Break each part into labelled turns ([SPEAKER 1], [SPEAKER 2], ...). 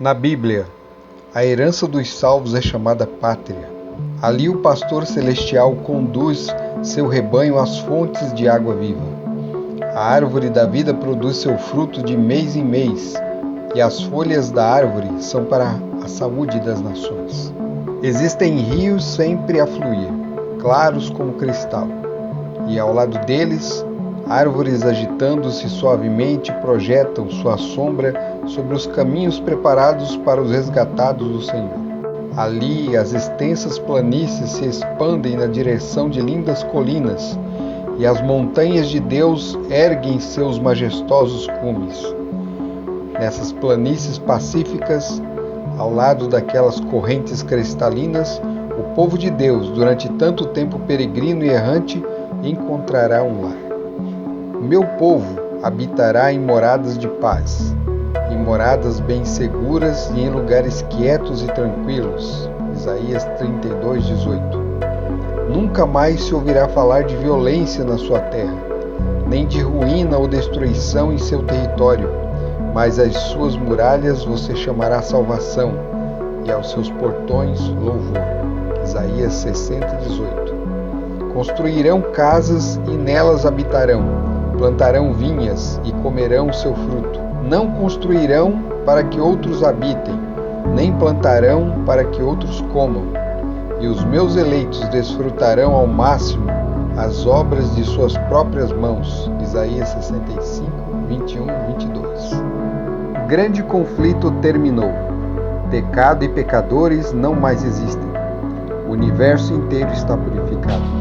[SPEAKER 1] Na Bíblia, a herança dos salvos é chamada pátria. Ali o pastor celestial conduz seu rebanho às fontes de água viva. A árvore da vida produz seu fruto de mês em mês, e as folhas da árvore são para a saúde das nações. Existem rios sempre a fluir, claros como cristal, e ao lado deles, árvores agitando-se suavemente projetam sua sombra sobre os caminhos preparados para os resgatados do Senhor. Ali, as extensas planícies se expandem na direção de lindas colinas, e as montanhas de Deus erguem seus majestosos cumes. Nessas planícies pacíficas, ao lado daquelas correntes cristalinas, o povo de Deus, durante tanto tempo peregrino e errante, encontrará um lar. O meu povo habitará em moradas de paz, em moradas bem seguras e em lugares quietos e tranquilos. Isaías 32:18. Nunca mais se ouvirá falar de violência na sua terra, nem de ruína ou destruição em seu território, mas às suas muralhas você chamará salvação, e aos seus portões louvor. Isaías 60:18. Construirão casas e nelas habitarão, plantarão vinhas e comerão o seu fruto. Não construirão para que outros habitem, nem plantarão para que outros comam. E os meus eleitos desfrutarão ao máximo as obras de suas próprias mãos. Isaías 65, 21 e 22. O grande conflito terminou. Pecado e pecadores não mais existem. O universo inteiro está purificado.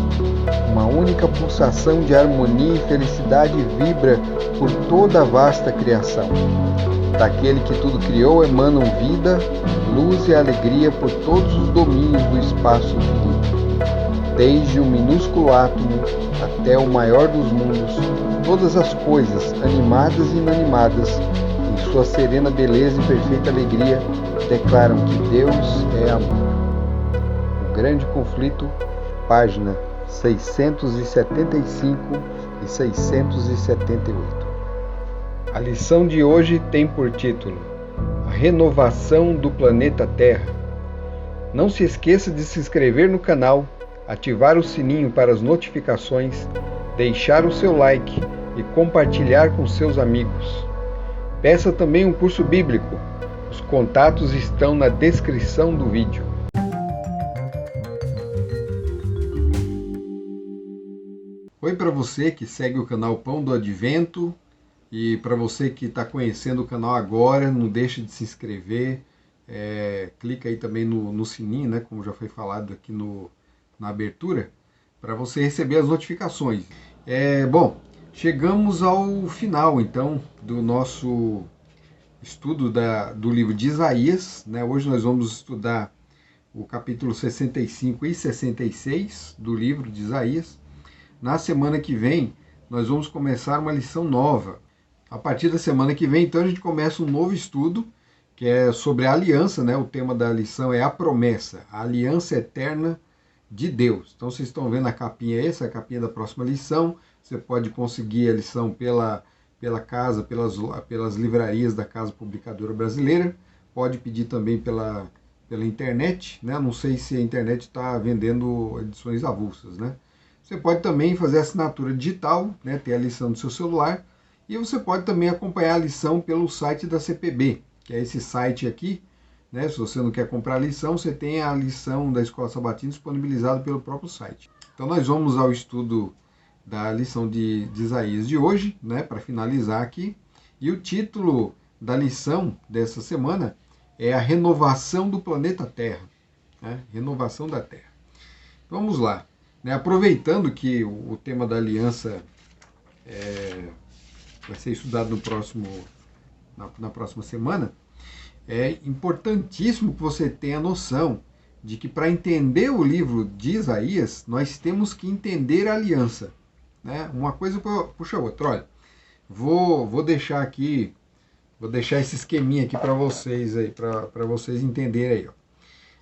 [SPEAKER 1] Uma única pulsação de harmonia e felicidade vibra por toda a vasta criação. Daquele que tudo criou emanam vida, luz e alegria por todos os domínios do espaço infinito. Desde o minúsculo átomo até o maior dos mundos, todas as coisas, animadas e inanimadas, em sua serena beleza e perfeita alegria, declaram que Deus é amor. O grande conflito, página 675 e 678. A lição de hoje tem por título A Renovação do Planeta Terra. Não se esqueça de se inscrever no canal, ativar o sininho para as notificações, deixar o seu like e compartilhar com seus amigos. Peça também um curso bíblico. Os contatos estão na descrição do vídeo. Oi para você que segue o canal Pão do Advento. E para você que está conhecendo o canal agora, não deixe de se inscrever, clica aí também no sininho, né, como já foi falado aqui na abertura, para você receber as notificações. Bom, chegamos ao final então do nosso estudo do livro de Isaías, né? Hoje nós vamos estudar o capítulo 65 e 66 do livro de Isaías. Na semana que vem nós vamos começar uma lição nova. A partir da semana que vem, então, a gente começa um novo estudo, que é sobre a aliança, né? O tema da lição é a promessa, a aliança eterna de Deus. Então, vocês estão vendo a capinha, essa é a capinha da próxima lição. Você pode conseguir a lição pela casa, pelas livrarias da Casa Publicadora Brasileira. Pode pedir também pela internet, né? Não sei se a internet está vendendo edições avulsas, né? Você pode também fazer assinatura digital, né? Ter a lição no seu celular. E você pode também acompanhar a lição pelo site da CPB, que é esse site aqui, né? Se você não quer comprar a lição, você tem a lição da Escola Sabatina disponibilizada pelo próprio site. Então nós vamos ao estudo da lição de Isaías de hoje, né? Para finalizar aqui. E o título da lição dessa semana é a renovação do planeta Terra, né? Renovação da Terra. Vamos lá, né? Aproveitando que o tema da aliança vai ser estudado na próxima semana, é importantíssimo que você tenha noção de que para entender o livro de Isaías, nós temos que entender a aliança, né? Uma coisa puxa a outra. Olha, vou deixar esse esqueminha aqui para vocês aí, para vocês entenderem aí, ó.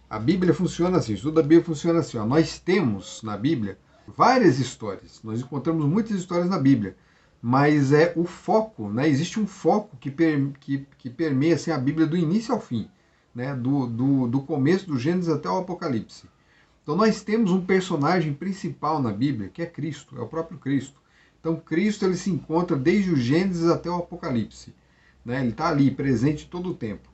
[SPEAKER 1] A Bíblia funciona assim, o estudo da Bíblia funciona assim, ó. Nós temos na Bíblia várias histórias, nós encontramos muitas histórias na Bíblia. mas é o foco, né? Existe um foco que permeia assim, a Bíblia do início ao fim, né? Do começo do Gênesis até o Apocalipse. Então nós temos um personagem principal na Bíblia, que é Cristo, é o próprio Cristo. Então Cristo ele se encontra desde o Gênesis até o Apocalipse, né? Ele está ali, presente todo o tempo.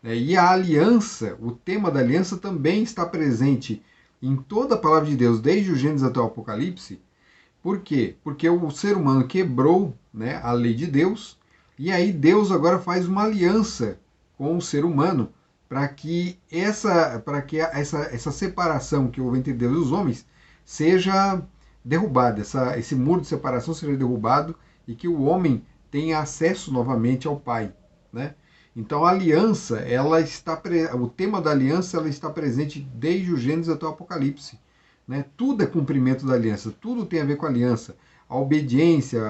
[SPEAKER 1] E a aliança, o tema da aliança também está presente em toda a palavra de Deus, desde o Gênesis até o Apocalipse. Por quê? Porque o ser humano quebrou, né, a lei de Deus, e aí Deus agora faz uma aliança com o ser humano para que essa separação que houve entre Deus e os homens seja derrubada, esse muro de separação seja derrubado e que o homem tenha acesso novamente ao Pai, né? Então a aliança, o tema da aliança ela está presente desde o Gênesis até o Apocalipse. Né? Tudo é cumprimento da aliança, tudo tem a ver com a aliança. A obediência,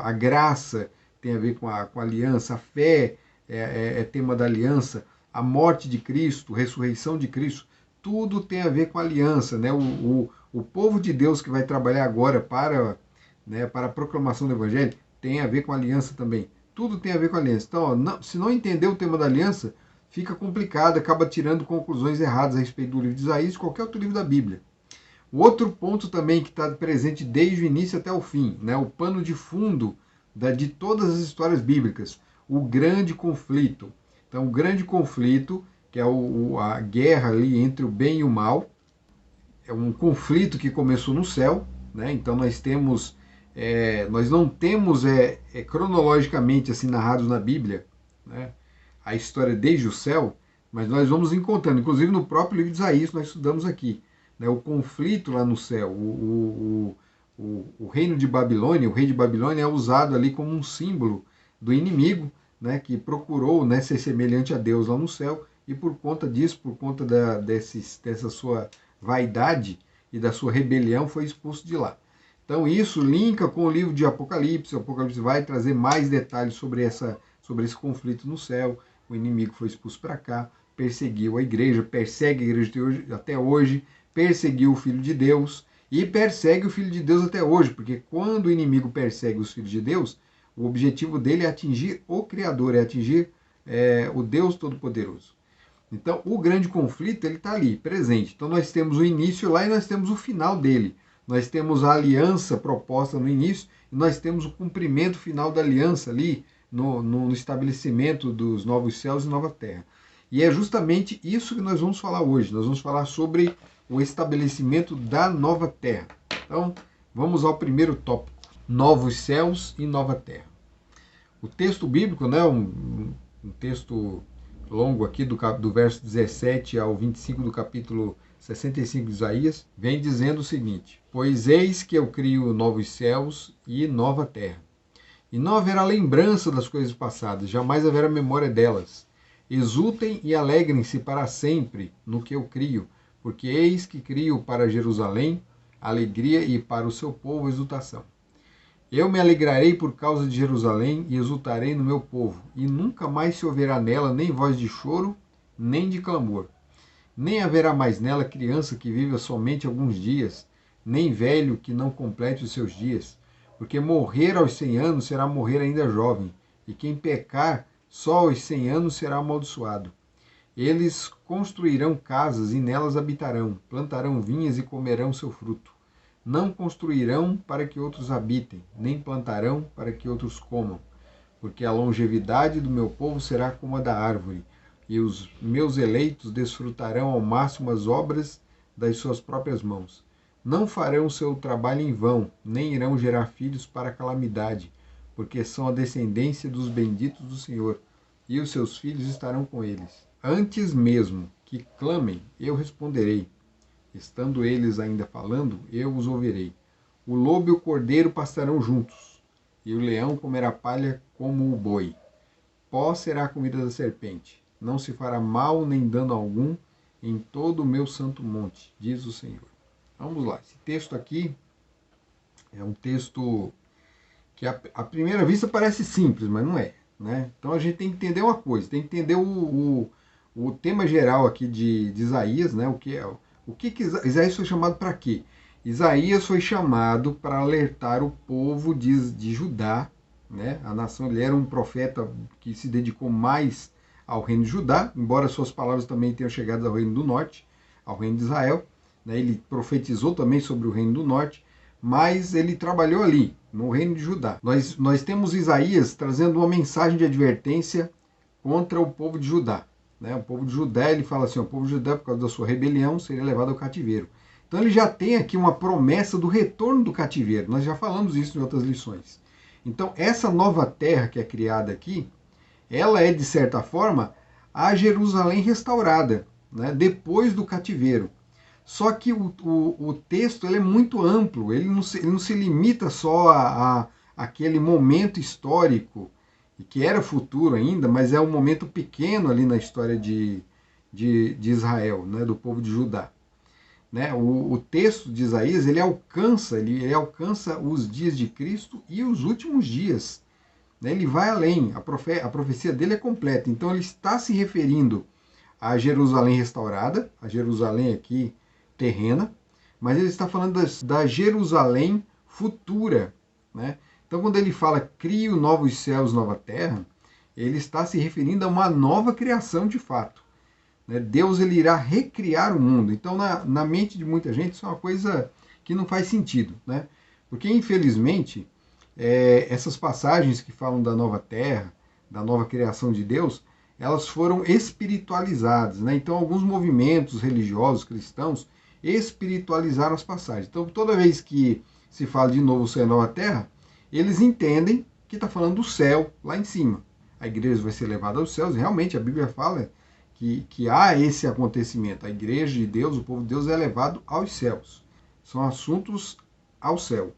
[SPEAKER 1] a graça tem a ver com a aliança, a fé é tema da aliança, a morte de Cristo, a ressurreição de Cristo, tudo tem a ver com a aliança. Né? O povo de Deus que vai trabalhar agora para a proclamação do Evangelho tem a ver com a aliança também. Tudo tem a ver com a aliança. Então, se não entender o tema da aliança, fica complicado, acaba tirando conclusões erradas a respeito do livro de Isaías e qualquer outro livro da Bíblia. O outro ponto também que está presente desde o início até o fim, né, o pano de fundo de todas as histórias bíblicas, o grande conflito. Então, o grande conflito, que é a guerra ali entre o bem e o mal, é um conflito que começou no céu, né? Então nós não temos cronologicamente assim narrados na Bíblia, né, a história desde o céu, mas nós vamos encontrando, inclusive no próprio livro de Isaías nós estudamos aqui, né, o conflito lá no céu, o reino de Babilônia, o rei de Babilônia é usado ali como um símbolo do inimigo, né, que procurou, né, ser semelhante a Deus lá no céu, e por conta disso, por conta dessa sua vaidade e da sua rebelião, foi expulso de lá. Então isso linka com o livro de Apocalipse. O Apocalipse vai trazer mais detalhes sobre esse conflito no céu. O inimigo foi expulso para cá, perseguiu a igreja, persegue a igreja até hoje, perseguiu o Filho de Deus e persegue o Filho de Deus até hoje, porque quando o inimigo persegue os filhos de Deus, o objetivo dele é atingir o Criador, é atingir o Deus Todo-Poderoso. Então o grande conflito ele está ali, presente. Então nós temos o início lá e nós temos o final dele. Nós temos a aliança proposta no início e nós temos o cumprimento final da aliança ali no estabelecimento dos novos céus e nova terra. E é justamente isso que nós vamos falar hoje. Nós vamos falar sobre o estabelecimento da nova terra. Então, vamos ao primeiro tópico: novos céus e nova terra. O texto bíblico, né, um texto longo aqui do verso 17 ao 25 do capítulo 65 de Isaías, vem dizendo o seguinte: pois eis que eu crio novos céus e nova terra, e não haverá lembrança das coisas passadas, jamais haverá memória delas. Exultem e alegrem-se para sempre no que eu crio, porque eis que crio para Jerusalém alegria e para o seu povo exultação. Eu me alegrarei por causa de Jerusalém e exultarei no meu povo, e nunca mais se ouvirá nela nem voz de choro, nem de clamor. Nem haverá mais nela criança que viva somente alguns dias, nem velho que não complete os seus dias, porque morrer aos 100 anos será morrer ainda jovem, e quem pecar só aos 100 anos será amaldiçoado. Eles construirão casas e nelas habitarão, plantarão vinhas e comerão seu fruto. Não construirão para que outros habitem, nem plantarão para que outros comam, porque a longevidade do meu povo será como a da árvore, e os meus eleitos desfrutarão ao máximo as obras das suas próprias mãos. Não farão seu trabalho em vão, nem irão gerar filhos para a calamidade, porque são a descendência dos benditos do Senhor, e os seus filhos estarão com eles. Antes mesmo que clamem, eu responderei. Estando eles ainda falando, eu os ouvirei. O lobo e o cordeiro pastarão juntos, e o leão comerá palha como o boi. Pó será a comida da serpente. Não se fará mal nem dano algum em todo o meu santo monte, diz o Senhor. Vamos lá, esse texto aqui é um texto que à primeira vista parece simples, mas não é. Né? Então a gente tem que entender uma coisa, tem que entender o tema geral aqui de Isaías, né? O que Isaías foi chamado para quê? Isaías foi chamado para alertar o povo de Judá, né? A nação, ele era um profeta que se dedicou mais ao reino de Judá, embora suas palavras também tenham chegado ao reino do norte, ao reino de Israel, né? Ele profetizou também sobre o reino do norte, mas ele trabalhou ali, no reino de Judá. Nós temos Isaías trazendo uma mensagem de advertência contra o povo de Judá, né? O povo de Judá, ele fala assim, o povo de Judá, por causa da sua rebelião, seria levado ao cativeiro. Então ele já tem aqui uma promessa do retorno do cativeiro. Nós já falamos isso em outras lições. Então essa nova terra que é criada aqui, ela é de certa forma a Jerusalém restaurada, né, depois do cativeiro. Só que o texto ele é muito amplo, ele não se limita só a aquele momento histórico, que era futuro ainda, mas é um momento pequeno ali na história de Israel, né, do povo de Judá. Né? O texto de Isaías ele alcança os dias de Cristo e os últimos dias. Né? Ele vai além, a profecia dele é completa. Então ele está se referindo a Jerusalém restaurada, a Jerusalém aqui terrena, mas ele está falando da Jerusalém futura. Né? Então quando ele fala crio novos céus, nova terra, ele está se referindo a uma nova criação de fato. Deus ele irá recriar o mundo. Então, na mente de muita gente, isso é uma coisa que não faz sentido. Né? Porque, infelizmente, essas passagens que falam da nova terra, da nova criação de Deus, elas foram espiritualizadas. Né? Então, alguns movimentos religiosos cristãos espiritualizaram as passagens. Então, toda vez que se fala de novo céu e nova terra, eles entendem que está falando do céu lá em cima. A igreja vai ser levada aos céus, e realmente a Bíblia fala que há esse acontecimento. A igreja de Deus, o povo de Deus é levado aos céus. São assuntos ao céu.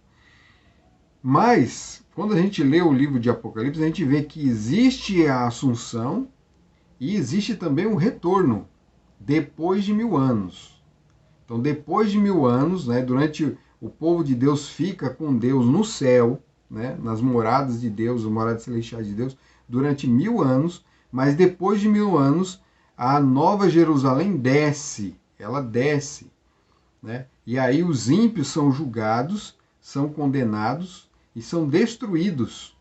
[SPEAKER 1] Mas, quando a gente lê o livro de Apocalipse, a gente vê que existe a assunção e existe também o retorno depois de 1000 anos. Então, depois de 1000 anos, né, durante o povo de Deus fica com Deus no céu, né, nas moradas de Deus, as moradas celestiais de Deus, durante 1000 anos, mas depois de 1000 anos, a nova Jerusalém desce, ela desce. Né? E aí os ímpios são julgados, são condenados e são destruídos.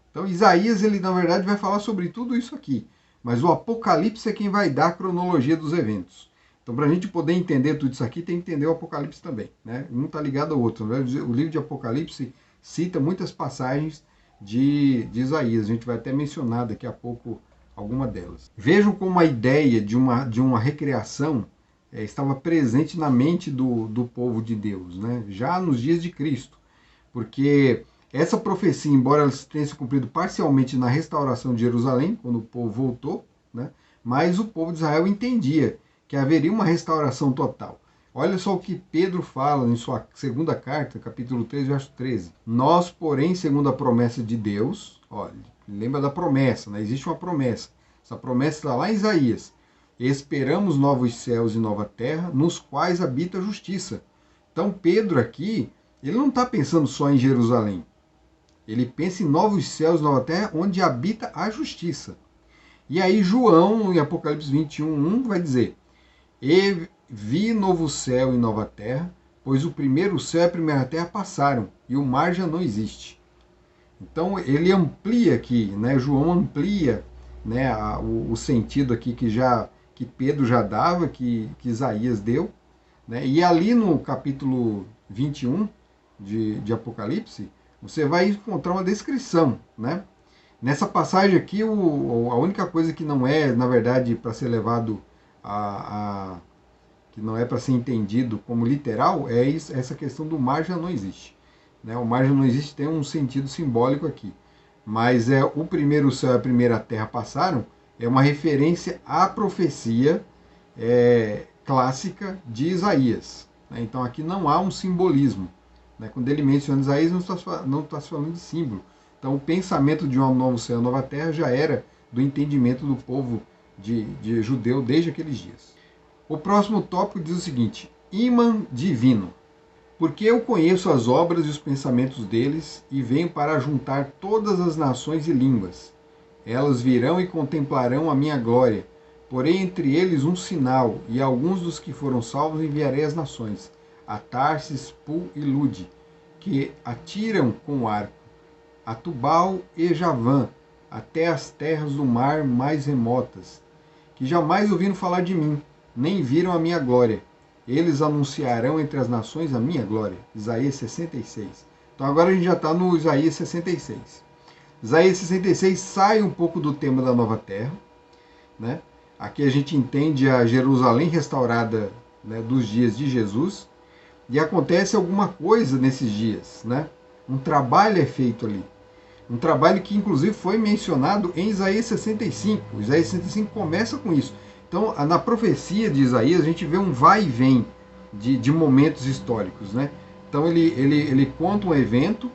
[SPEAKER 1] Então Isaías, ele na verdade vai falar sobre tudo isso aqui, mas o Apocalipse é quem vai dar a cronologia dos eventos. Então para a gente poder entender tudo isso aqui, tem que entender o Apocalipse também. Né? Um está ligado ao outro. Né? O livro de Apocalipse cita muitas passagens de Isaías, a gente vai até mencionar daqui a pouco alguma delas. Vejam como a ideia de uma recriação estava presente na mente do povo de Deus, né? Já nos dias de Cristo, porque essa profecia, embora ela tenha se cumprido parcialmente na restauração de Jerusalém, quando o povo voltou, né? Mas o povo de Israel entendia que haveria uma restauração total. Olha só o que Pedro fala em sua segunda carta, capítulo 3, verso 13. Nós, porém, segundo a promessa de Deus, olha, lembra da promessa, né? Existe uma promessa. Essa promessa está lá em Isaías. Esperamos novos céus e nova terra, nos quais habita a justiça. Então Pedro aqui, ele não está pensando só em Jerusalém. Ele pensa em novos céus e nova terra, onde habita a justiça. E aí João, em Apocalipse 21:1, vai dizer: E vi novo céu e nova terra, pois o primeiro céu e a primeira terra passaram, e o mar já não existe. Então ele amplia aqui, né? João amplia, né, o sentido aqui que Pedro já dava, que Isaías deu. Né? E ali no capítulo 21 de Apocalipse, você vai encontrar uma descrição. Né? Nessa passagem aqui, a única coisa que não é, na verdade, para ser levado que não é para ser entendido como literal, é essa questão do mar já não existe. Né? O mar já não existe, tem um sentido simbólico aqui. Mas o primeiro céu e a primeira terra passaram, é uma referência à profecia clássica de Isaías. Né? Então aqui não há um simbolismo. Né? Quando ele menciona Isaías, não está se falando de símbolo. Então o pensamento de um novo céu e nova terra já era do entendimento do povo de judeu desde aqueles dias. O próximo tópico diz o seguinte: ímã divino. Porque eu conheço as obras e os pensamentos deles, e venho para juntar todas as nações e línguas. Elas virão e contemplarão a minha glória. Porém entre eles um sinal, e alguns dos que foram salvos enviarei às nações, a Tarsis, Pul e Lude, que atiram com o arco, a Tubal e Javã, até as terras do mar mais remotas, que jamais ouviram falar de mim, nem viram a minha glória. Eles anunciarão entre as nações a minha glória. Isaías 66. Então agora a gente já está no Isaías 66. Isaías 66 sai um pouco do tema da nova terra, né? Aqui a gente entende a Jerusalém restaurada, né, dos dias de Jesus, e acontece alguma coisa nesses dias, né? Um trabalho é feito ali. Um trabalho que inclusive foi mencionado em Isaías 65. Isaías 65 começa com isso. Então, na profecia de Isaías, a gente vê um vai e vem de momentos históricos, né? Então, ele conta um evento,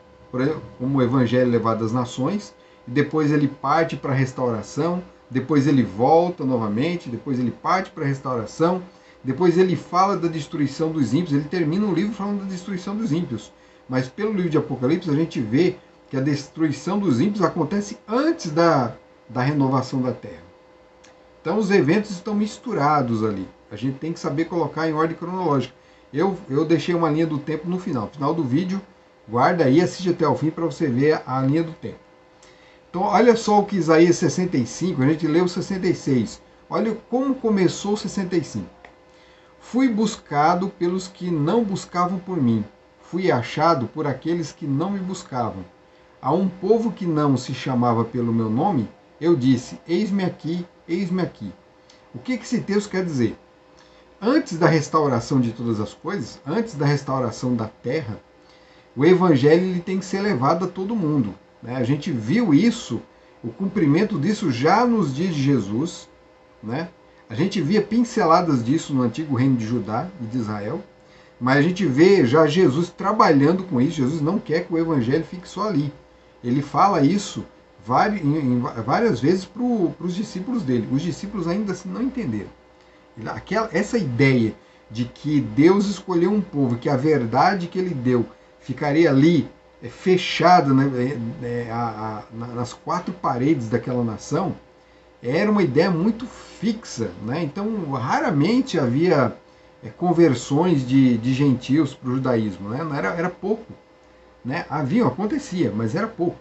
[SPEAKER 1] como o Evangelho levado às nações, e depois ele parte para a restauração, depois ele volta novamente, depois ele parte para a restauração, depois ele fala da destruição dos ímpios, ele termina o livro falando da destruição dos ímpios. Mas pelo livro de Apocalipse, a gente vê que a destruição dos ímpios acontece antes da renovação da terra. Então os eventos estão misturados ali. A gente tem que saber colocar em ordem cronológica. Eu deixei uma linha do tempo no final. No final do vídeo, guarda aí, assiste até o fim para você ver a linha do tempo. Então olha só o que Isaías 65, a gente leu 66. Olha como começou 65. Fui buscado pelos que não buscavam por mim. Fui achado por aqueles que não me buscavam. A um povo que não se chamava pelo meu nome, eu disse, eis-me aqui, eis-me aqui. O que esse texto quer dizer? Antes da restauração de todas as coisas, antes da restauração da terra, o evangelho ele tem que ser levado a todo mundo, né? A gente viu isso, o cumprimento disso já nos dias de Jesus, né? A gente via pinceladas disso no antigo reino de Judá e de Israel, mas a gente vê já Jesus trabalhando com isso. Jesus não quer que o evangelho fique só ali. Ele fala isso várias vezes para os discípulos dele. Os discípulos ainda assim não entenderam. Essa ideia de que Deus escolheu um povo, que a verdade que ele deu ficaria ali fechada, né, nas quatro paredes daquela nação, era uma ideia muito fixa, né? Então raramente havia conversões de gentios para o judaísmo, né? Era pouco, né? Acontecia, mas era pouco.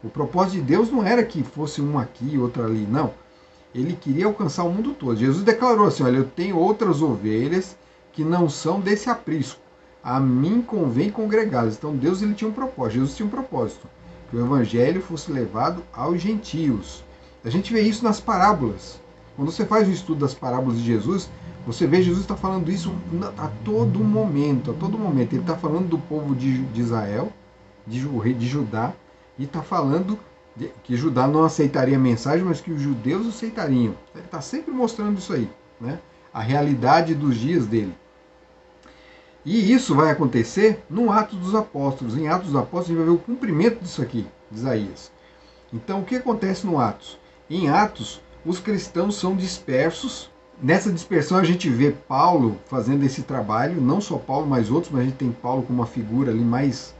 [SPEAKER 1] O propósito de Deus não era que fosse um aqui e outro ali, não. Ele queria alcançar o mundo todo. Jesus declarou assim, olha, eu tenho outras ovelhas que não são desse aprisco. A mim convém congregá-las. Então Deus ele tinha um propósito, Jesus tinha um propósito, que o evangelho fosse levado aos gentios. A gente vê isso nas parábolas. Quando você faz o estudo das parábolas de Jesus, você vê Jesus está falando isso a todo momento, a todo momento. Ele está falando do povo de Israel, de Judá, e está falando que Judá não aceitaria a mensagem, mas que os judeus aceitariam. Ele está sempre mostrando isso aí, né? A realidade dos dias dele. E isso vai acontecer no Atos dos Apóstolos. Em Atos dos Apóstolos a gente vai ver o cumprimento disso aqui, de Isaías. Então o que acontece no Atos? Em Atos, os cristãos são dispersos. Nessa dispersão a gente vê Paulo fazendo esse trabalho, não só Paulo, mas outros, mas a gente tem Paulo como uma figura ali mais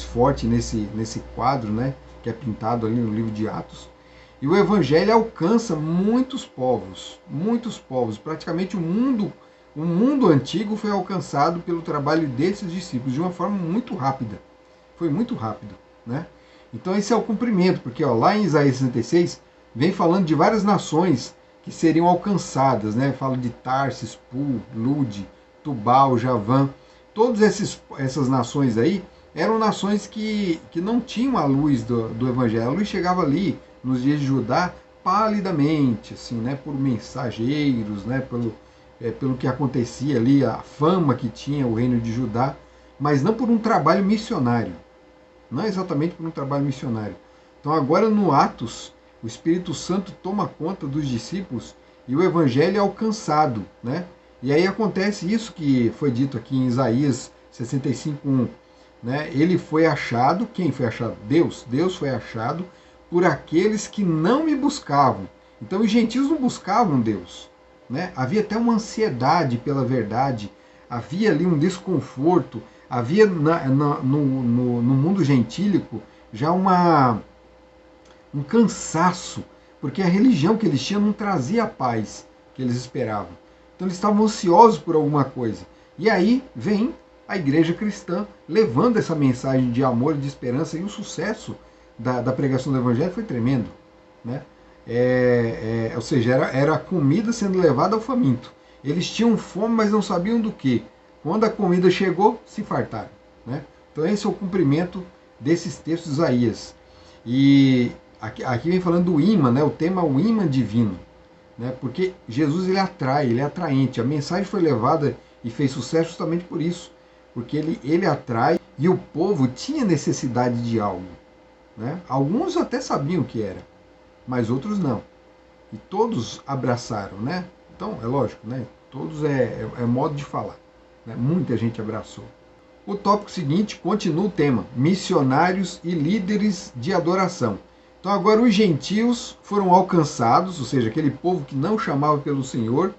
[SPEAKER 1] forte nesse quadro, né, que é pintado ali no livro de Atos. E o evangelho alcança muitos povos, praticamente o mundo antigo foi alcançado pelo trabalho desses discípulos de uma forma muito rápida. Foi muito rápido, né? Então esse é o cumprimento, porque lá em Isaías 66 vem falando de várias nações que seriam alcançadas, né? Fala de Tarsis, Pul, Lude, Tubal, Javã. Todas essas nações aí eram nações que não tinham a luz do evangelho. A luz chegava ali nos dias de Judá palidamente, assim, né? Por mensageiros, né? Pelo que acontecia ali, a fama que tinha o reino de Judá, mas não por um trabalho missionário. Não exatamente por um trabalho missionário. Então agora no Atos, o Espírito Santo toma conta dos discípulos e o evangelho é alcançado, né? E aí acontece isso que foi dito aqui em Isaías 65:1, né? Ele foi achado, quem foi achado? Deus. Deus foi achado por aqueles que não me buscavam. Então os gentios não buscavam Deus, né? Havia até uma ansiedade pela verdade, havia ali um desconforto, havia no mundo gentílico já um cansaço, porque a religião que eles tinham não trazia a paz que eles esperavam. Então eles estavam ansiosos por alguma coisa. E aí vem a igreja cristã levando essa mensagem de amor e de esperança, e o sucesso da pregação do evangelho foi tremendo, né? Ou seja, era a comida sendo levada ao faminto. Eles tinham fome, mas não sabiam do que. Quando a comida chegou, se fartaram, né? Então esse é o cumprimento desses textos de Isaías. E aqui vem falando do imã, né? O tema é o imã divino, né? Porque Jesus ele atrai, ele é atraente. A mensagem foi levada e fez sucesso justamente por isso, porque ele atrai, e o povo tinha necessidade de algo, né? Alguns até sabiam o que era, mas outros não. E todos abraçaram, né? Então, é lógico, né? Todos é modo de falar, né? Muita gente abraçou. O tópico seguinte continua o tema: missionários e líderes de adoração. Então agora os gentios foram alcançados, ou seja, aquele povo que não chamava pelo Senhor,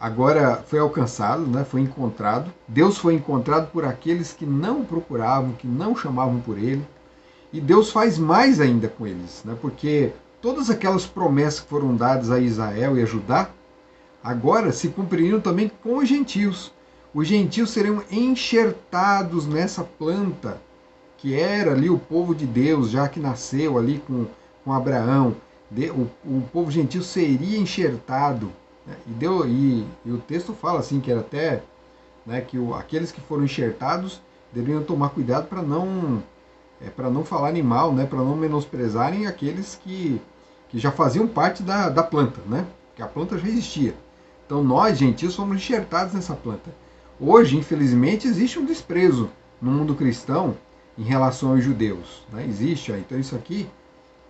[SPEAKER 1] agora foi alcançado, né? Foi encontrado. Deus foi encontrado por aqueles que não o procuravam, que não chamavam por ele. E Deus faz mais ainda com eles, né? Porque todas aquelas promessas que foram dadas a Israel e a Judá, agora se cumpririam também com os gentios. Os gentios seriam enxertados nessa planta, que era ali o povo de Deus, já que nasceu ali com Abraão. O povo gentil seria enxertado, né? E o texto fala assim, que era até, né, que aqueles que foram enxertados deveriam tomar cuidado para não falarem mal, né, para não menosprezarem aqueles que já faziam parte da planta, né? Que a planta já existia. Então nós, gentios, somos enxertados nessa planta. Hoje, infelizmente, existe um desprezo no mundo cristão em relação aos judeus, né? Existe, então isso aqui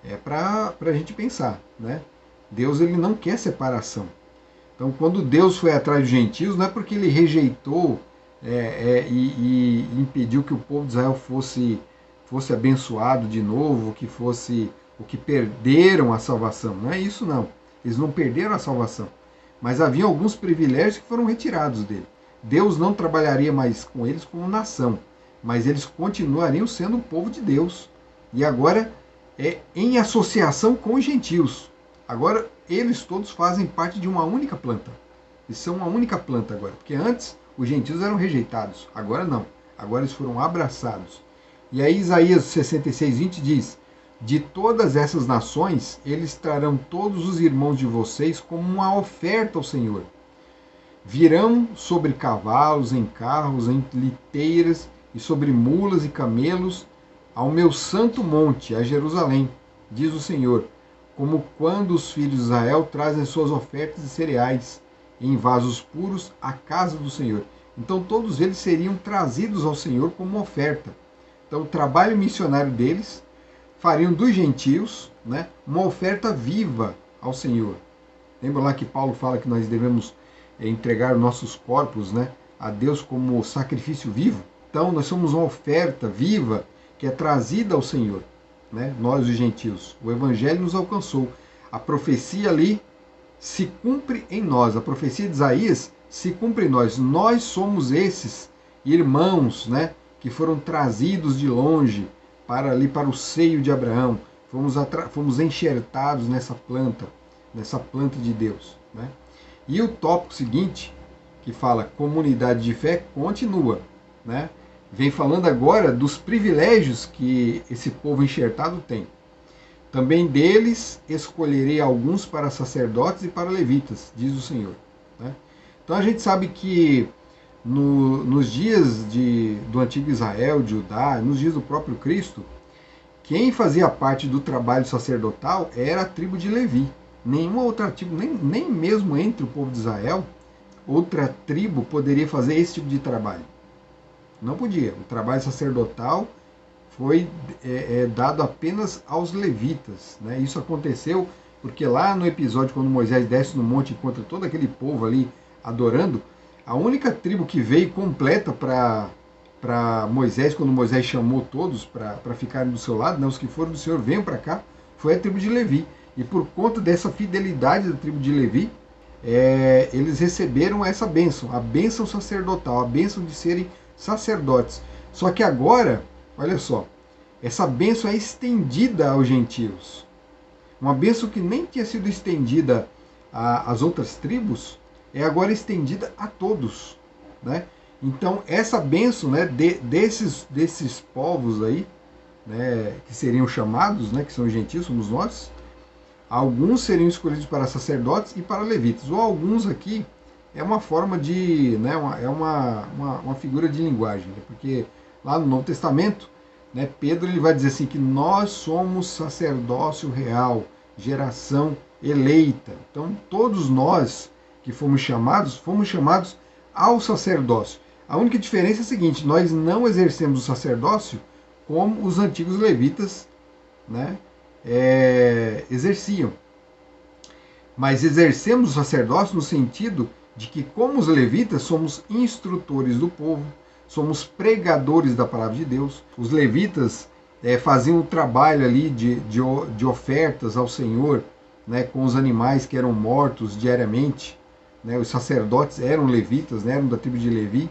[SPEAKER 1] é para a gente pensar, né? Deus ele não quer separação. Então quando Deus foi atrás dos gentios, não é porque ele rejeitou e impediu que o povo de Israel fosse abençoado de novo, que perderam a salvação. Não é isso, não. Eles não perderam a salvação. Mas havia alguns privilégios que foram retirados dele. Deus não trabalharia mais com eles como nação, mas eles continuariam sendo o povo de Deus. E agora em associação com os gentios. Agora eles todos fazem parte de uma única planta. Eles são uma única planta agora. Porque antes os gentios eram rejeitados. Agora não. Agora eles foram abraçados. E aí Isaías 66:20 diz: de todas essas nações, eles trarão todos os irmãos de vocês como uma oferta ao Senhor. Virão sobre cavalos, em carros, em liteiras, e sobre mulas e camelos, ao meu santo monte, a Jerusalém, diz o Senhor, como quando os filhos de Israel trazem suas ofertas de cereais em vasos puros à casa do Senhor. Então todos eles seriam trazidos ao Senhor como oferta. Então o trabalho missionário deles fariam dos gentios, né, uma oferta viva ao Senhor. Lembra lá que Paulo fala que nós devemos entregar nossos corpos, né, a Deus como sacrifício vivo? Então nós somos uma oferta viva que é trazida ao Senhor, né, nós os gentios. O Evangelho nos alcançou. A profecia ali se cumpre em nós. A profecia de Isaías se cumpre em nós. Nós somos esses irmãos, né, que foram trazidos de longe para o seio de Abraão. Fomos enxertados nessa planta de Deus, né? E o tópico seguinte, que fala comunidade de fé, continua, né? Vem falando agora dos privilégios que esse povo enxertado tem. Também deles escolherei alguns para sacerdotes e para levitas, diz o Senhor, né? Então a gente sabe que nos dias do antigo Israel, de Judá, nos dias do próprio Cristo, quem fazia parte do trabalho sacerdotal era a tribo de Levi. Nenhuma outra tribo, nem mesmo entre o povo de Israel, outra tribo poderia fazer esse tipo de trabalho. Não podia. O trabalho sacerdotal foi dado apenas aos levitas, né? Isso aconteceu porque lá no episódio, quando Moisés desce no monte e encontra todo aquele povo ali adorando, a única tribo que veio completa para Moisés, quando Moisés chamou todos para ficarem do seu lado, né, os que foram do Senhor, venham para cá, foi a tribo de Levi. E por conta dessa fidelidade da tribo de Levi, eles receberam essa bênção, a bênção sacerdotal, a bênção de serem sacerdotes. Só que agora, olha só, essa bênção é estendida aos gentios. Uma bênção que nem tinha sido estendida às outras tribos, é agora estendida a todos, né? Então, essa bênção, né, desses povos aí, né, que seriam chamados, né, que são os gentios, somos nós, alguns seriam escolhidos para sacerdotes e para levitas. Ou alguns aqui é uma forma de, né, uma figura de linguagem, né, porque lá no Novo Testamento, né, Pedro ele vai dizer assim que nós somos sacerdócio real, geração eleita. Então, todos nós que fomos chamados ao sacerdócio. A única diferença é a seguinte: nós não exercemos o sacerdócio como os antigos levitas, né, exerciam. Mas exercemos o sacerdócio no sentido de que, como os levitas, somos instrutores do povo, somos pregadores da palavra de Deus. Os levitas faziam o trabalho ali de ofertas ao Senhor, né, com os animais que eram mortos diariamente. Né, os sacerdotes eram levitas, né, eram da tribo de Levi,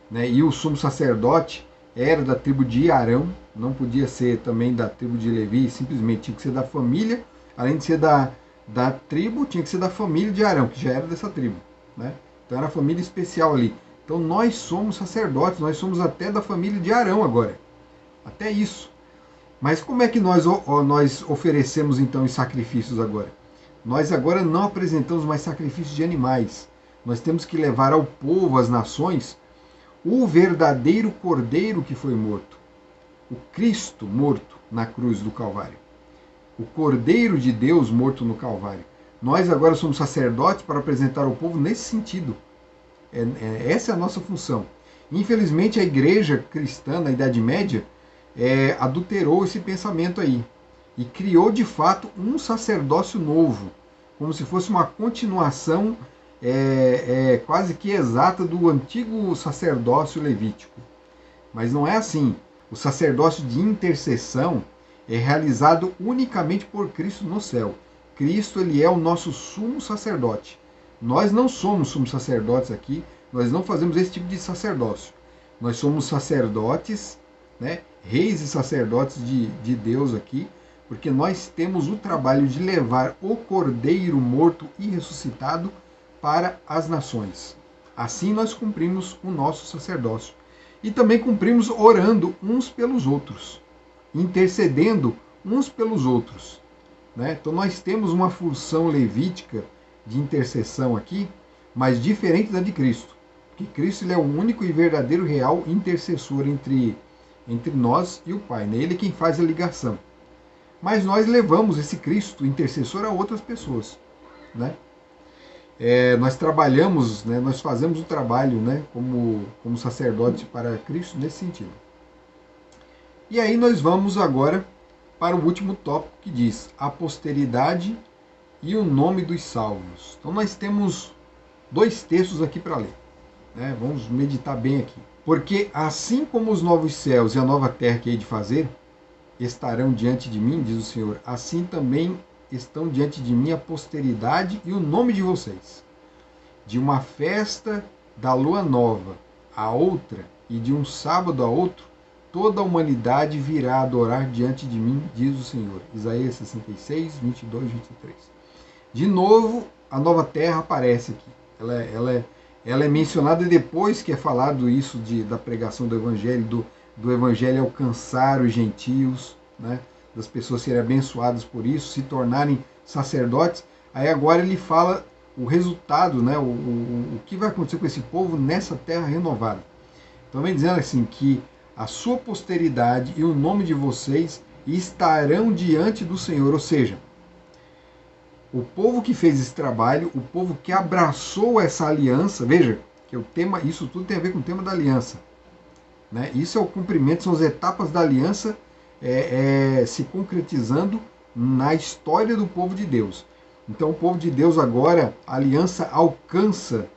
[SPEAKER 1] né, e o sumo sacerdote era da tribo de Arão, não podia ser também da tribo de Levi, simplesmente tinha que ser da família, além de ser da tribo, tinha que ser da família de Arão, que já era dessa tribo. Né? Então era a família especial ali. Então nós somos sacerdotes, nós somos até da família de Arão agora. Até isso. Mas como é que nós oferecemos então os sacrifícios agora? Nós agora não apresentamos mais sacrifícios de animais. Nós temos que levar ao povo, às nações, o verdadeiro cordeiro que foi morto. O Cristo morto na cruz do Calvário. O Cordeiro de Deus morto no Calvário. Nós agora somos sacerdotes para apresentar ao povo nesse sentido. Essa é a nossa função. Infelizmente, a igreja cristã, na Idade Média, adulterou esse pensamento aí. E criou, de fato, um sacerdócio novo. Como se fosse uma continuação quase que exata do antigo sacerdócio levítico. Mas não é assim. O sacerdócio de intercessão é realizado unicamente por Cristo no céu. Cristo ele é o nosso sumo sacerdote. Nós não somos sumos sacerdotes aqui, nós não fazemos esse tipo de sacerdócio. Nós somos sacerdotes, né, reis e sacerdotes de Deus aqui, porque nós temos o trabalho de levar o Cordeiro morto e ressuscitado para as nações. Assim nós cumprimos o nosso sacerdócio. E também cumprimos orando uns pelos outros, intercedendo uns pelos outros. Né? Então nós temos uma função levítica de intercessão aqui, mas diferente da de Cristo. Porque Cristo ele é o único e verdadeiro real intercessor entre nós e o Pai. Né? Ele é quem faz a ligação. Mas nós levamos esse Cristo intercessor a outras pessoas. Né? Nós trabalhamos, né, nós fazemos o trabalho, né, como sacerdote para Cristo nesse sentido. E aí nós vamos agora para o último tópico que diz a posteridade e o nome dos salvos. Então nós temos dois textos aqui para ler. Né? Vamos meditar bem aqui. Porque assim como os novos céus e a nova terra que hei de fazer estarão diante de mim, diz o Senhor, assim também estão diante de mim a posteridade e o nome de vocês. De uma festa da lua nova a outra e de um sábado a outro, toda a humanidade virá adorar diante de mim, diz o Senhor. Isaías 66, 22, 23. De novo, a nova terra aparece aqui. Ela é mencionada depois que é falado isso da pregação do Evangelho, do Evangelho alcançar os gentios, né? Das pessoas serem abençoadas por isso, se tornarem sacerdotes. Aí agora ele fala o resultado, né? O que vai acontecer com esse povo nessa terra renovada. Então vem dizendo assim que a sua posteridade e o nome de vocês estarão diante do Senhor. Ou seja, o povo que fez esse trabalho, o povo que abraçou essa aliança, veja, que o tema, isso tudo tem a ver com o tema da aliança. Né? Isso é o cumprimento, são as etapas da aliança se concretizando na história do povo de Deus. Então o povo de Deus agora, a aliança alcança,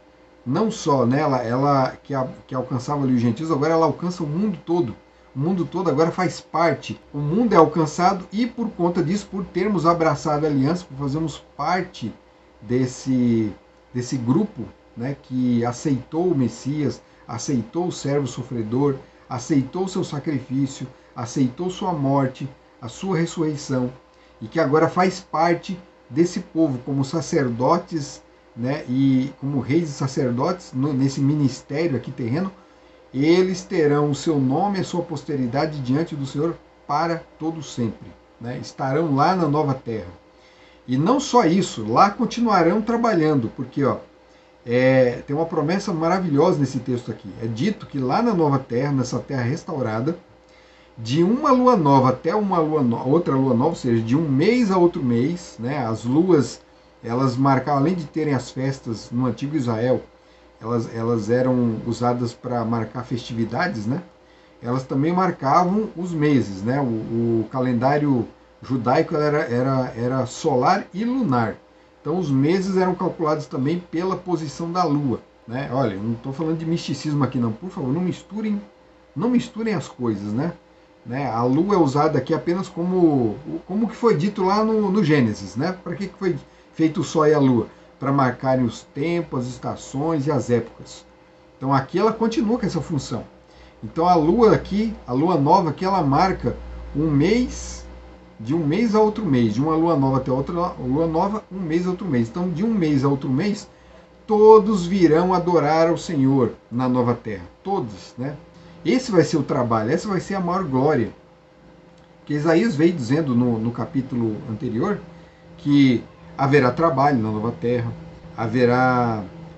[SPEAKER 1] não só, né, ela que alcançava ali os gentios, agora ela alcança o mundo todo. O mundo todo agora faz parte. O mundo é alcançado e por conta disso, por termos abraçado a aliança, por fazermos parte desse grupo, né, que aceitou o Messias, aceitou o servo sofredor, aceitou o seu sacrifício, aceitou sua morte, a sua ressurreição, e que agora faz parte desse povo como sacerdotes, né, e como reis e sacerdotes nesse ministério aqui terreno, eles terão o seu nome e a sua posteridade diante do Senhor para todo sempre. Né? Estarão lá na nova terra. E não só isso, lá continuarão trabalhando, porque tem uma promessa maravilhosa nesse texto aqui. É dito que lá na nova terra, nessa terra restaurada, de uma lua nova até uma outra lua nova, ou seja, de um mês a outro mês, né, as luas, elas marcavam, além de terem as festas no antigo Israel, elas eram usadas para marcar festividades, né? Elas também marcavam os meses, né? O calendário judaico era solar e lunar. Então os meses eram calculados também pela posição da lua, né? Olha, não estou falando de misticismo aqui não, por favor, não misturem as coisas, né? A lua é usada aqui apenas como que foi dito lá no Gênesis, né? Para que foi feito o sol e a lua? Para marcarem os tempos, as estações e as épocas. Então aqui ela continua com essa função. Então a lua aqui, a lua nova aqui, ela marca um mês, de um mês a outro mês, de uma lua nova até outra lua nova, um mês a outro mês. Então de um mês a outro mês, todos virão adorar ao Senhor na nova terra. Todos, né? Esse vai ser o trabalho, essa vai ser a maior glória. Que Isaías veio dizendo no capítulo anterior que haverá trabalho na nova terra,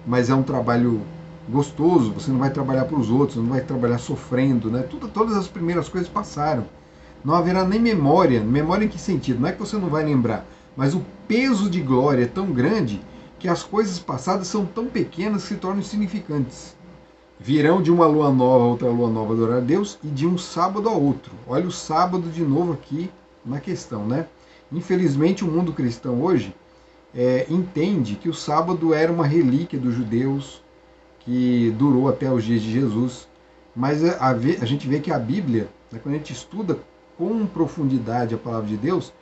[SPEAKER 1] mas é um trabalho gostoso, você não vai trabalhar para os outros, não vai trabalhar sofrendo, né? Todas as primeiras coisas passaram. Não haverá nem memória. Memória em que sentido? Não é que você não vai lembrar, mas o peso de glória é tão grande que as coisas passadas são tão pequenas que se tornam insignificantes. Virão de uma lua nova a outra lua nova adorar a Deus e de um sábado a outro. Olha o sábado de novo aqui na questão, né? Infelizmente o mundo cristão hoje entende que o sábado era uma relíquia dos judeus que durou até os dias de Jesus. Mas a gente vê que a Bíblia, né, quando a gente estuda com profundidade a palavra de Deus,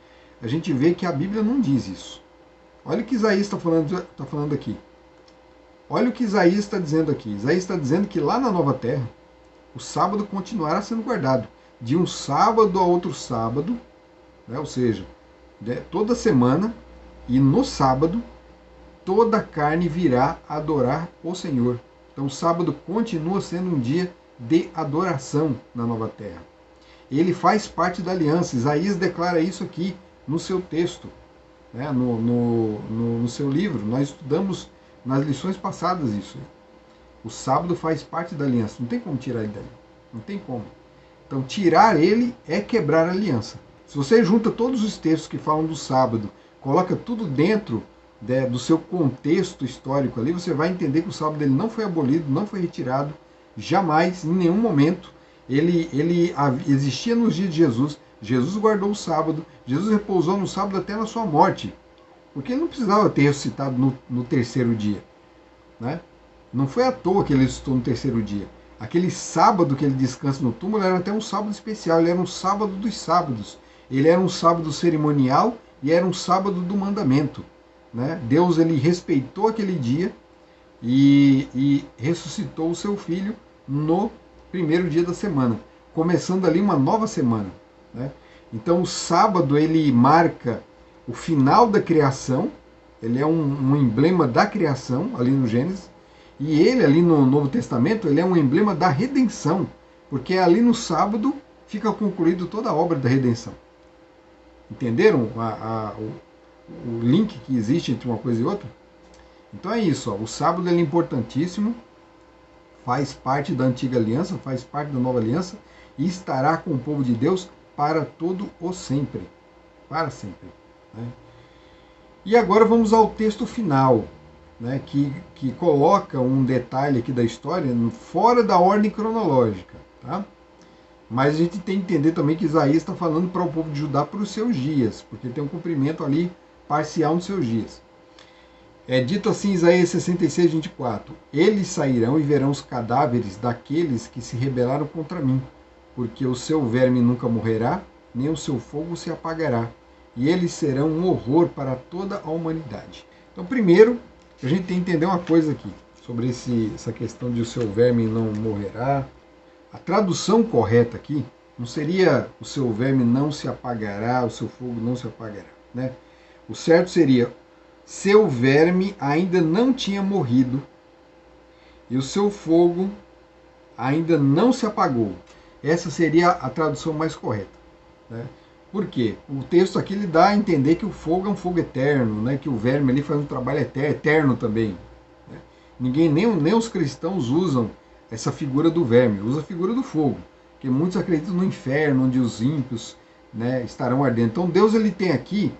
[SPEAKER 1] a gente vê que a Bíblia não diz isso. Olha o que Isaías está falando aqui. Olha o que Isaías está dizendo aqui. Isaías está dizendo que lá na nova terra, o sábado continuará sendo guardado. De um sábado a outro sábado, né, ou seja, toda semana, e no sábado, toda a carne virá adorar o Senhor. Então o sábado continua sendo um dia de adoração na nova terra. Ele faz parte da aliança. Isaías declara isso aqui no seu texto, né, no seu livro. Nós estudamos nas lições passadas isso. O sábado faz parte da aliança. Não tem como tirar ele dali. Não tem como. Então tirar ele é quebrar a aliança. Se você junta todos os textos que falam do sábado, coloca tudo dentro do seu contexto histórico ali, você vai entender que o sábado ele não foi abolido, não foi retirado, jamais, em nenhum momento. Ele existia nos dias de Jesus. Jesus guardou o sábado. Jesus repousou no sábado até na sua morte. Porque ele não precisava ter ressuscitado no terceiro dia. Né? Não foi à toa que ele ressuscitou no terceiro dia. Aquele sábado que ele descansa no túmulo era até um sábado especial. Ele era um sábado dos sábados. Ele era um sábado cerimonial e era um sábado do mandamento. Né? Deus ele respeitou aquele dia e ressuscitou o seu filho no primeiro dia da semana, começando ali uma nova semana. Né? Então o sábado ele marca o final da criação, ele é um emblema da criação, ali no Gênesis, e ele ali no Novo Testamento, ele é um emblema da redenção, porque ali no sábado fica concluído toda a obra da redenção. Entenderam o link que existe entre uma coisa e outra? Então é isso, o sábado ele é importantíssimo, faz parte da antiga aliança, faz parte da nova aliança, e estará com o povo de Deus para todo o sempre. Para sempre. Né? E agora vamos ao texto final, né, que coloca um detalhe aqui da história fora da ordem cronológica. Tá? Mas a gente tem que entender também que Isaías está falando para o povo de Judá para os seus dias, porque tem um cumprimento ali parcial nos seus dias. É dito assim, Isaías 66, 24: Eles sairão e verão os cadáveres daqueles que se rebelaram contra mim, porque o seu verme nunca morrerá, nem o seu fogo se apagará, e eles serão um horror para toda a humanidade. Então, primeiro, a gente tem que entender uma coisa aqui, sobre essa questão de o seu verme não morrerá. A tradução correta aqui não seria o seu verme não se apagará, o seu fogo não se apagará. Né? O certo seria, seu verme ainda não tinha morrido, e o seu fogo ainda não se apagou. Essa seria a tradução mais correta, né? Por quê? O texto aqui ele dá a entender que o fogo é um fogo eterno, né? Que o verme ali faz um trabalho eterno também. Né? Ninguém, nem os cristãos usam essa figura do verme, usa a figura do fogo, porque muitos acreditam no inferno, onde os ímpios, né, estarão ardendo. Então Deus ele tem aqui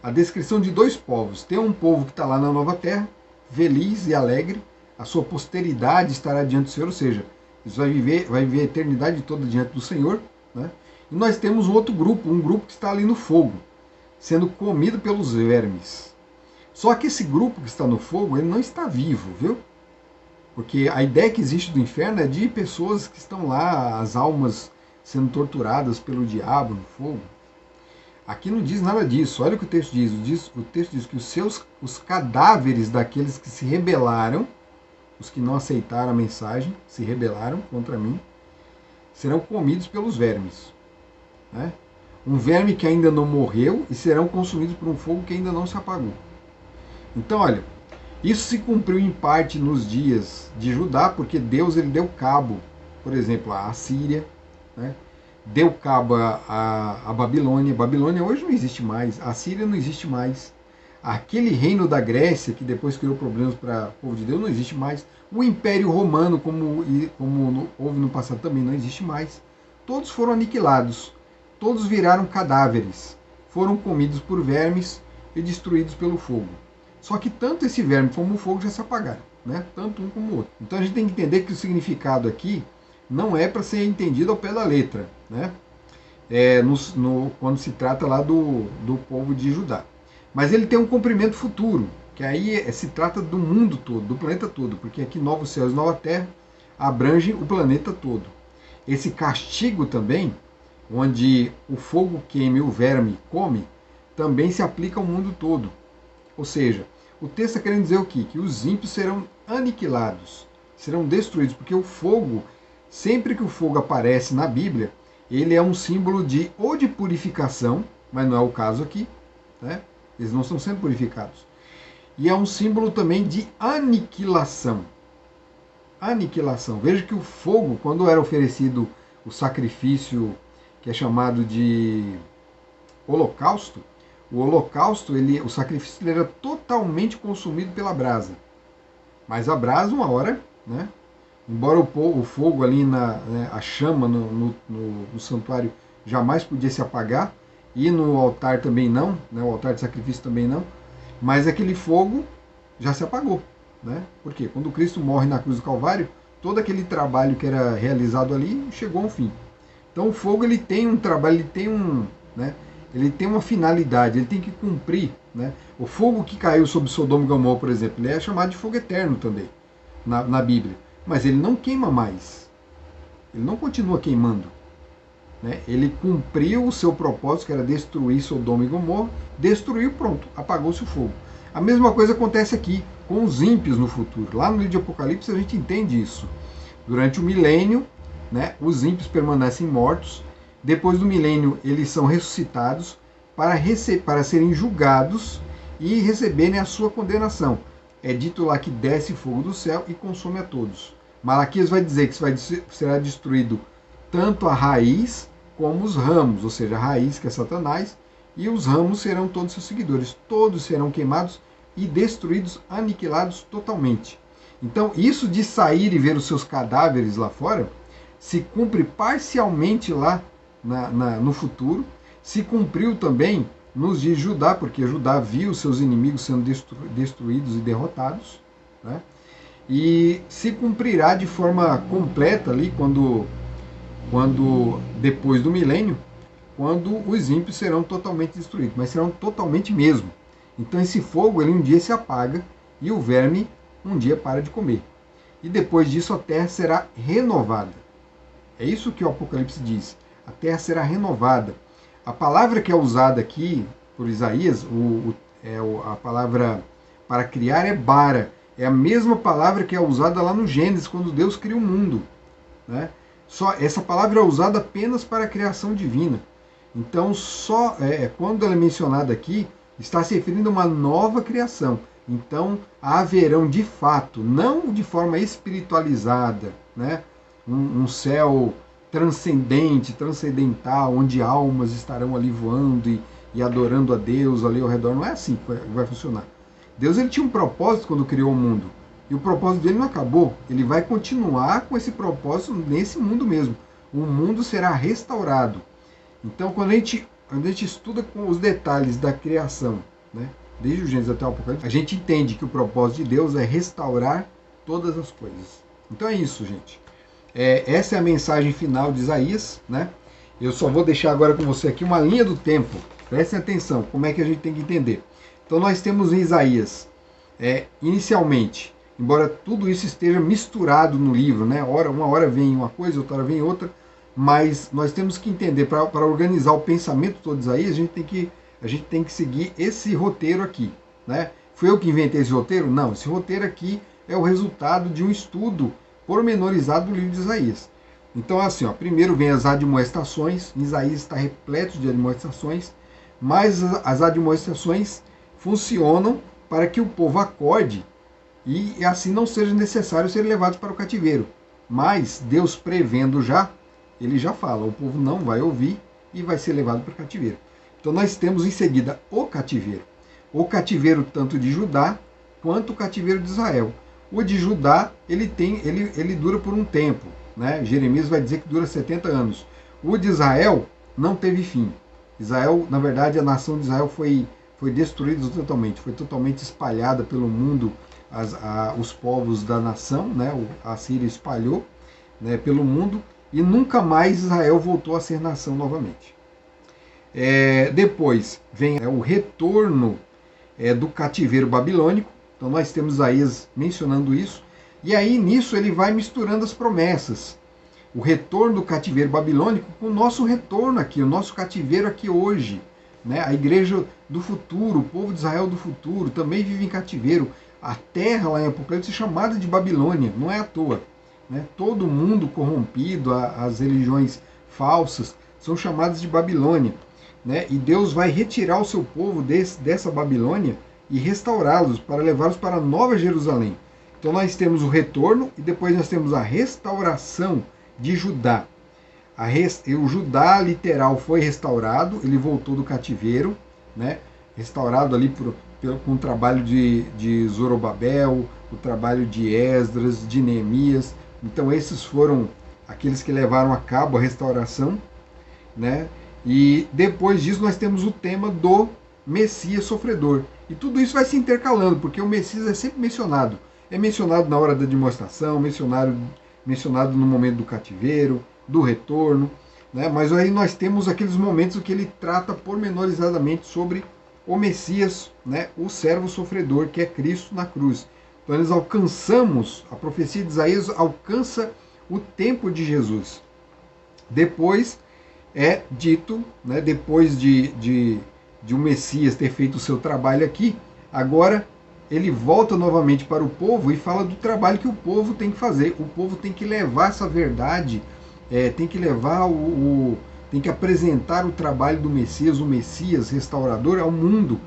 [SPEAKER 1] a descrição de dois povos. Tem um povo que está lá na nova terra, feliz e alegre, a sua posteridade estará diante do Senhor, ou seja, eles vai viver a eternidade toda diante do Senhor, né? E nós temos um outro grupo, um grupo que está ali no fogo, sendo comido pelos vermes. Só que esse grupo que está no fogo, ele não está vivo, viu? Porque a ideia que existe do inferno é de pessoas que estão lá, as almas sendo torturadas pelo diabo no fogo. Aqui não diz nada disso. Olha o que o texto diz. O texto diz que os cadáveres daqueles que se rebelaram, os que não aceitaram a mensagem, se rebelaram contra mim, serão comidos pelos vermes. Né? Um verme que ainda não morreu e serão consumidos por um fogo que ainda não se apagou. Então, olha, isso se cumpriu em parte nos dias de Judá, porque Deus ele deu cabo, por exemplo, à Síria, né? Deu cabo à Babilônia. Babilônia hoje não existe mais, a Síria não existe mais. Aquele reino da Grécia, que depois criou problemas para o povo de Deus, não existe mais. O Império Romano, como houve no passado, também não existe mais. Todos foram aniquilados, todos viraram cadáveres, foram comidos por vermes e destruídos pelo fogo. Só que tanto esse verme como o fogo já se apagaram, né? Tanto um como o outro. Então a gente tem que entender que o significado aqui não é para ser entendido ao pé da letra, né? Quando se trata lá do povo de Judá. Mas ele tem um cumprimento futuro, que aí se trata do mundo todo, do planeta todo, porque aqui Novos Céus e Nova Terra abrange o planeta todo. Esse castigo também, onde o fogo queima e o verme come, também se aplica ao mundo todo. Ou seja, o texto está querendo dizer o quê? Que os ímpios serão aniquilados, serão destruídos, porque o fogo, sempre que o fogo aparece na Bíblia, ele é um símbolo ou de purificação, mas não é o caso aqui, né? Eles não estão sendo purificados. E é um símbolo também de aniquilação. Aniquilação. Veja que o fogo, quando era oferecido o sacrifício que é chamado de holocausto, o holocausto, o sacrifício ele era totalmente consumido pela brasa. Mas a brasa, uma hora, né? Embora o fogo ali, a chama no santuário jamais podia se apagar, e no altar também não, né? O altar de sacrifício também não, mas aquele fogo já se apagou. Né? Porque quando Cristo morre na cruz do Calvário, todo aquele trabalho que era realizado ali chegou ao fim. Então o fogo ele tem um trabalho, ele tem uma finalidade, ele tem que cumprir. Né? O fogo que caiu sobre Sodoma e Gomorra, por exemplo, ele é chamado de fogo eterno também na Bíblia. Mas ele não queima mais. Ele não continua queimando. Né? Ele cumpriu o seu propósito, que era destruir Sodoma e Gomorra, destruiu, pronto, apagou-se o fogo. A mesma coisa acontece aqui com os ímpios no futuro. Lá no livro de Apocalipse a gente entende isso. Durante o milênio, né, os ímpios permanecem mortos. Depois do milênio, eles são ressuscitados para serem julgados e receberem a sua condenação. É dito lá que desce fogo do céu e consome a todos. Malaquias vai dizer que será destruído tanto a raiz como os ramos, ou seja, a raiz, que é Satanás, e os ramos serão todos seus seguidores. Todos serão queimados e destruídos, aniquilados totalmente. Então, isso de sair e ver os seus cadáveres lá fora, se cumpre parcialmente lá no futuro, se cumpriu também nos dias de Judá, porque Judá viu seus inimigos sendo destruídos e derrotados, né? E se cumprirá de forma completa ali quando depois do milênio, quando os ímpios serão totalmente destruídos, mas serão totalmente mesmo. Então esse fogo ele um dia se apaga e o verme um dia para de comer. E depois disso a terra será renovada. É isso que o Apocalipse diz. A terra será renovada. A palavra que é usada aqui por Isaías, a palavra para criar é bara. É a mesma palavra que é usada lá no Gênesis, quando Deus cria o mundo. Né? Só essa palavra é usada apenas para a criação divina. Então, quando ela é mencionada aqui, está se referindo a uma nova criação. Então, haverão de fato, não de forma espiritualizada, né? um céu transcendental, onde almas estarão ali voando e adorando a Deus ali ao redor. Não é assim que vai funcionar. Deus, ele tinha um propósito quando criou o mundo. E o propósito dele não acabou. Ele vai continuar com esse propósito nesse mundo mesmo. O mundo será restaurado. Então, quando a gente estuda com os detalhes da criação, né, desde o Gênesis até o Apocalipse, a gente entende que o propósito de Deus é restaurar todas as coisas. Então é isso, gente. Essa é a mensagem final de Isaías, né? Eu só vou deixar agora com você aqui uma linha do tempo. Prestem atenção, como é que a gente tem que entender. Então nós temos em Isaías, inicialmente, embora tudo isso esteja misturado no livro, né? Uma hora vem uma coisa, outra hora vem outra, mas nós temos que entender, para organizar o pensamento todo de Isaías, a gente tem que seguir esse roteiro aqui, né? Fui eu que inventei esse roteiro? Não, esse roteiro aqui é o resultado de um estudo pormenorizado do livro de Isaías. Então, assim, primeiro vem as admoestações. Isaías está repleto de admoestações, mas as admoestações funcionam para que o povo acorde e assim não seja necessário ser levados para o cativeiro. Mas Deus, prevendo já, ele já fala, o povo não vai ouvir e vai ser levado para o cativeiro. Então nós temos em seguida o cativeiro tanto de Judá quanto o cativeiro de Israel. O de Judá, ele dura por um tempo, né? Jeremias vai dizer que dura 70 anos. O de Israel não teve fim. Israel, na verdade, a nação de Israel foi destruída totalmente, foi totalmente espalhada pelo mundo, os povos da nação, né? A Síria espalhou, né, pelo mundo, e nunca mais Israel voltou a ser nação novamente. Depois vem o retorno do cativeiro babilônico. Então nós temos Isaías mencionando isso, e aí nisso ele vai misturando as promessas. O retorno do cativeiro babilônico com o nosso retorno aqui, o nosso cativeiro aqui hoje. Né? A igreja do futuro, o povo de Israel do futuro, também vive em cativeiro. A terra lá em Apocalipse é chamada de Babilônia, não é à toa. Né? Todo mundo corrompido, as religiões falsas, são chamadas de Babilônia. Né? E Deus vai retirar o seu povo dessa Babilônia e restaurá-los, para levá-los para a Nova Jerusalém. Então nós temos o retorno e depois nós temos a restauração de Judá. O Judá literal foi restaurado, ele voltou do cativeiro, né? Restaurado ali com o trabalho de Zorobabel, o trabalho de Esdras, de Neemias. Então esses foram aqueles que levaram a cabo a restauração, né? E depois disso nós temos o tema do Messias sofredor. E tudo isso vai se intercalando, porque o Messias é sempre mencionado. É mencionado na hora da demonstração, mencionado no momento do cativeiro, do retorno. Né? Mas aí nós temos aqueles momentos que ele trata pormenorizadamente sobre o Messias, né? O servo sofredor, que é Cristo na cruz. Então nós alcançamos, a profecia de Isaías alcança o tempo de Jesus. Depois é dito, né, depois de o Messias ter feito o seu trabalho aqui, agora ele volta novamente para o povo e fala do trabalho que o povo tem que fazer. O povo tem que levar essa verdade, tem que levar tem que apresentar o trabalho do Messias, o Messias restaurador ao mundo.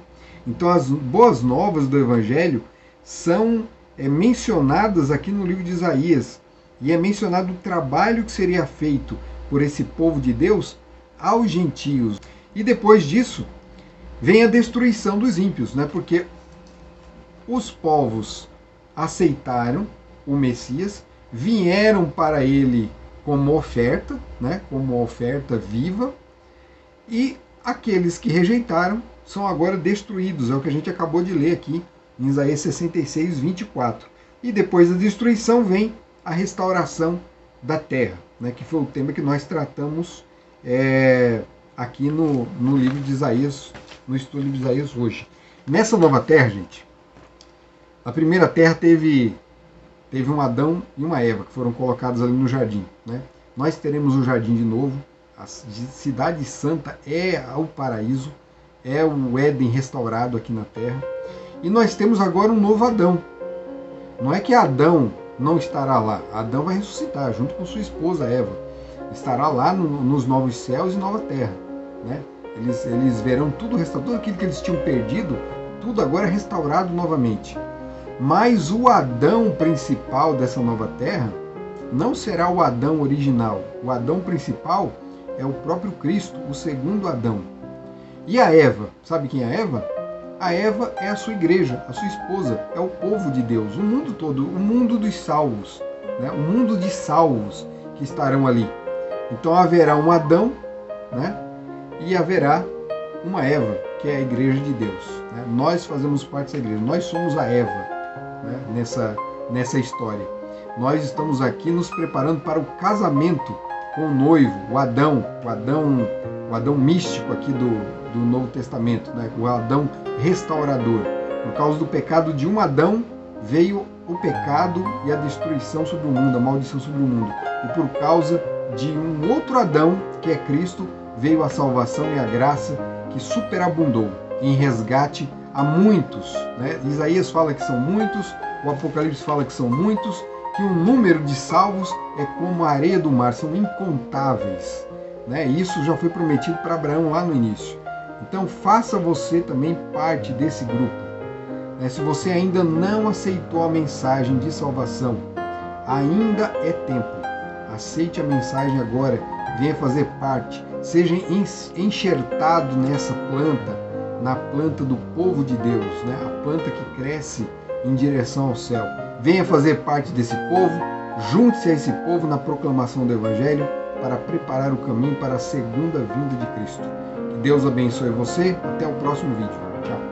[SPEAKER 1] Então as boas novas do Evangelho são mencionadas aqui no livro de Isaías, e é mencionado o trabalho que seria feito por esse povo de Deus aos gentios. E depois disso vem a destruição dos ímpios, né? Porque os povos aceitaram o Messias, vieram para ele como oferta, né? Como oferta viva, e aqueles que rejeitaram são agora destruídos. É o que a gente acabou de ler aqui em Isaías 66, 24. E depois da destruição vem a restauração da terra, né? Que foi o tema que nós tratamos aqui no livro de Isaías, no estudo do livro de Isaías hoje. Nessa nova terra, gente, a primeira terra teve um Adão e uma Eva que foram colocados ali no jardim. Né? Nós teremos um jardim de novo. A cidade santa é o paraíso, é o Éden restaurado aqui na terra. E nós temos agora um novo Adão. Não é que Adão não estará lá. Adão vai ressuscitar junto com sua esposa Eva. Estará lá nos novos céus e nova terra. Né? Eles verão tudo restaurado, tudo aquilo que eles tinham perdido, tudo agora restaurado novamente. Mas o Adão principal dessa nova terra não será o Adão original. O Adão principal é o próprio Cristo, o segundo Adão. E a Eva? Sabe quem é a Eva? A Eva é a sua igreja, a sua esposa, é o povo de Deus, o mundo todo, o mundo dos salvos, né? O mundo de salvos que estarão ali. Então haverá um Adão, né? E haverá uma Eva, que é a igreja de Deus, né? Nós fazemos parte dessa igreja, nós somos a Eva, né? nessa história. Nós estamos aqui nos preparando para o casamento com o noivo, o Adão místico aqui do Novo Testamento, né? O Adão restaurador. Por causa do pecado de um Adão, veio o pecado e a destruição sobre o mundo, a maldição sobre o mundo. E por causa de um outro Adão, que é Cristo, veio a salvação e a graça que superabundou em resgate a muitos, né? Isaías fala que são muitos, o Apocalipse fala que são muitos, que o número de salvos é como a areia do mar, são incontáveis, né? Isso já foi prometido para Abraão lá no início. Então faça você também parte desse grupo, né? Se você ainda não aceitou a mensagem de salvação, ainda é tempo. Aceite a mensagem agora, venha fazer parte, seja enxertado nessa planta, na planta do povo de Deus, né? A planta que cresce em direção ao céu. Venha fazer parte desse povo, junte-se a esse povo na proclamação do Evangelho para preparar o caminho para a segunda vinda de Cristo. Que Deus abençoe você. Até o próximo vídeo. Tchau.